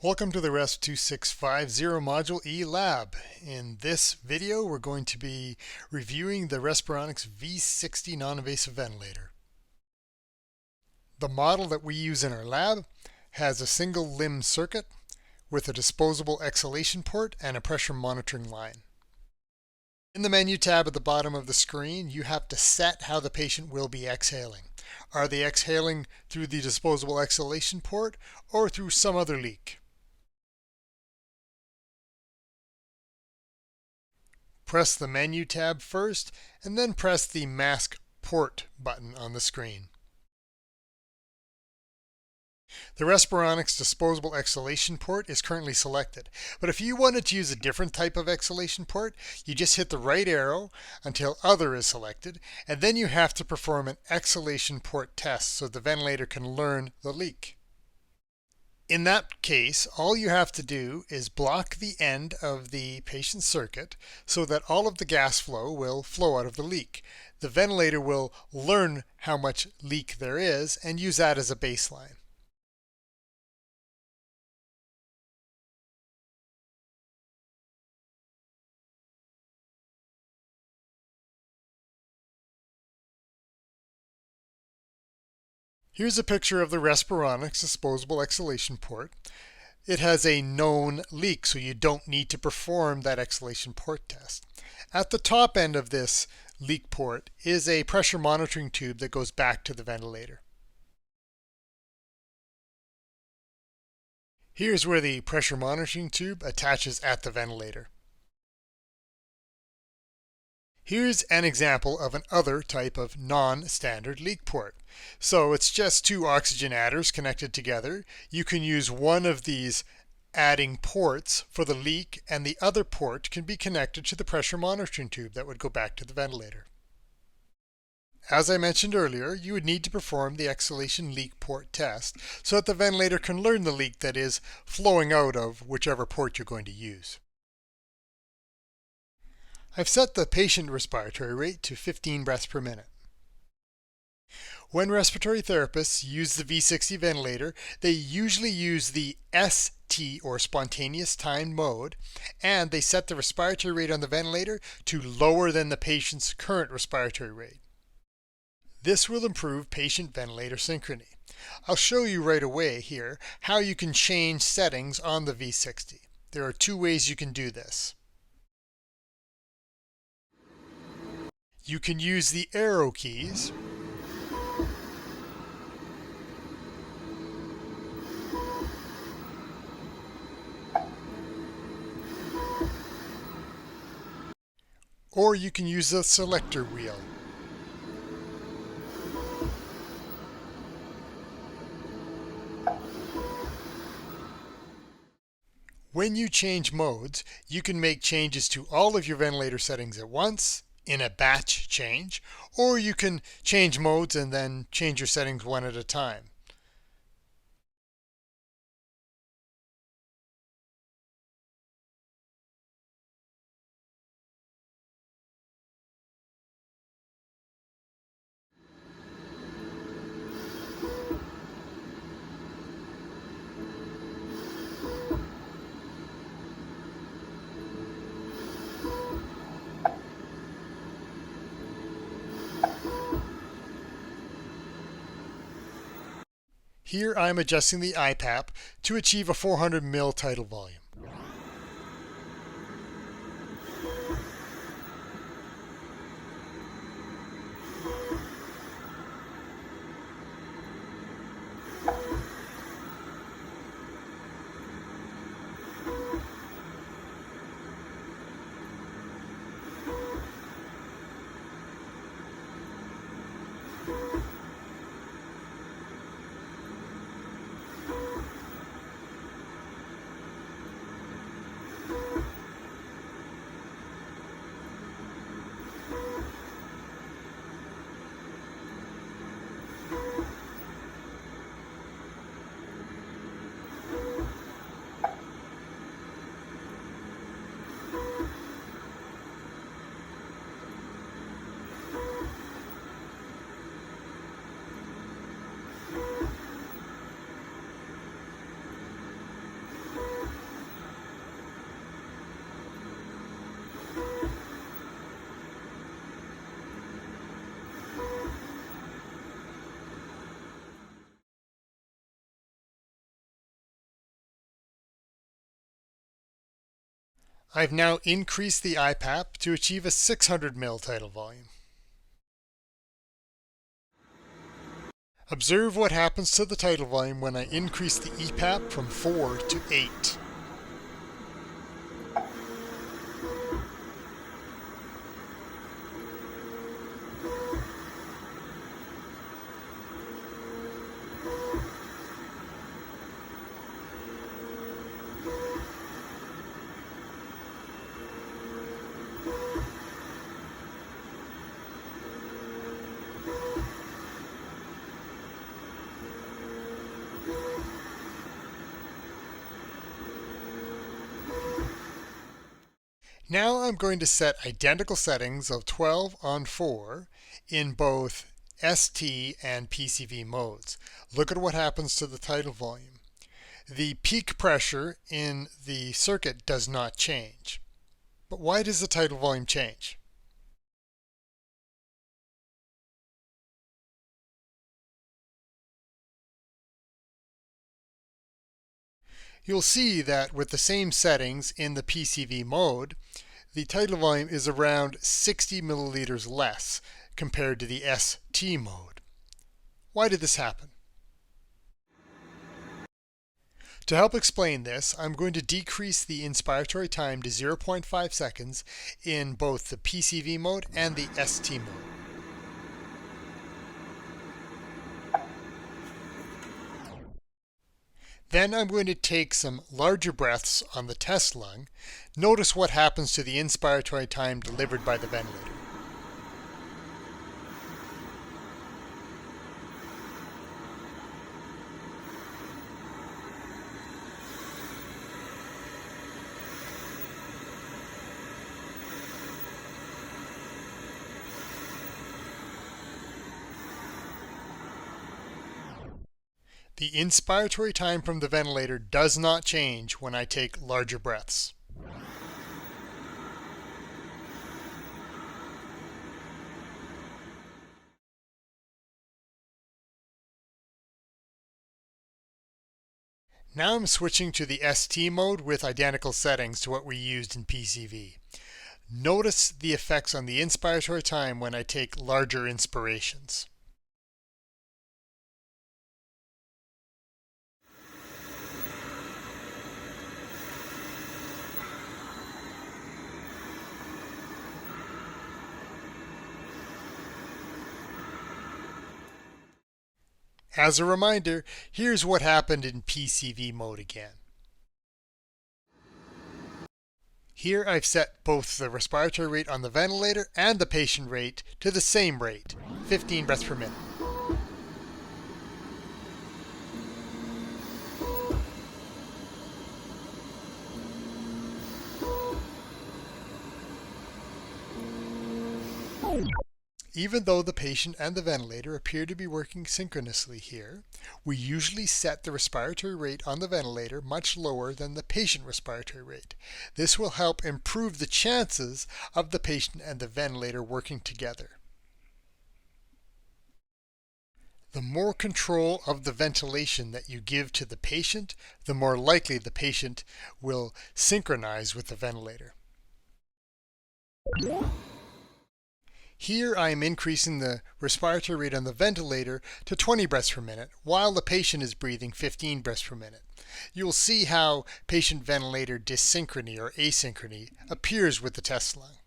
Welcome to the RESP 2650 Module E Lab. In this video, we're going to be reviewing the Respironics V60 non-invasive ventilator. The model that we use in our lab has a single limb circuit with a disposable exhalation port and a pressure monitoring line. In the menu tab at the bottom of the screen, you have to set how the patient will be exhaling. Are they exhaling through the disposable exhalation port or through some other leak? Press the menu tab first and then press the mask port button on the screen. The Respironics disposable exhalation port is currently selected, but if you wanted to use a different type of exhalation port, you just hit the right arrow until Other is selected, and then you have to perform an exhalation port test so the ventilator can learn the leak. In that case, all you have to do is block the end of the patient's circuit so that all of the gas flow will flow out of the leak. The ventilator will learn how much leak there is and use that as a baseline. Here's a picture of the Respironics disposable exhalation port. It has a known leak, so you don't need to perform that exhalation port test. At the top end of this leak port is a pressure monitoring tube that goes back to the ventilator. Here's where the pressure monitoring tube attaches at the ventilator. Here's an example of another type of non-standard leak port. So it's just two oxygen adders connected together. You can use one of these adding ports for the leak, and the other port can be connected to the pressure monitoring tube that would go back to the ventilator. As I mentioned earlier, you would need to perform the exhalation leak port test so that the ventilator can learn the leak that is flowing out of whichever port you're going to use. I've set the patient respiratory rate to 15 breaths per minute. When respiratory therapists use the V60 ventilator, they usually use the ST or spontaneous timed mode, and they set the respiratory rate on the ventilator to lower than the patient's current respiratory rate. This will improve patient ventilator synchrony. I'll show you right away here how you can change settings on the V60. There are two ways you can do this. You can use the arrow keys, or you can use the selector wheel. When you change modes, you can make changes to all of your ventilator settings at once in a batch change, or you can change modes and then change your settings one at a time. Here I'm adjusting the IPAP to achieve a 400 ml tidal volume. I've now increased the IPAP to achieve a 600 ml tidal volume. Observe what happens to the tidal volume when I increase the EPAP from 4 to 8. Now I'm going to set identical settings of 12 on 4 in both ST and PCV modes. Look at what happens to the tidal volume. The peak pressure in the circuit does not change. But why does the tidal volume change? You'll see that with the same settings in the PCV mode, the tidal volume is around 60 milliliters less compared to the ST mode. Why did this happen? To help explain this, I'm going to decrease the inspiratory time to 0.5 seconds in both the PCV mode and the ST mode. Then I'm going to take some larger breaths on the test lung. Notice what happens to the inspiratory time delivered by the ventilator. The inspiratory time from the ventilator does not change when I take larger breaths. Now I'm switching to the ST mode with identical settings to what we used in PCV. Notice the effects on the inspiratory time when I take larger inspirations. As a reminder, here's what happened in PCV mode again. Here I've set both the respiratory rate on the ventilator and the patient rate to the same rate, 15 breaths per minute. Even though the patient and the ventilator appear to be working synchronously here, we usually set the respiratory rate on the ventilator much lower than the patient respiratory rate. This will help improve the chances of the patient and the ventilator working together. The more control of the ventilation that you give to the patient, the more likely the patient will synchronize with the ventilator. Here I am increasing the respiratory rate on the ventilator to 20 breaths per minute while the patient is breathing 15 breaths per minute. You will see how patient-ventilator dyssynchrony or asynchrony appears with the test lung.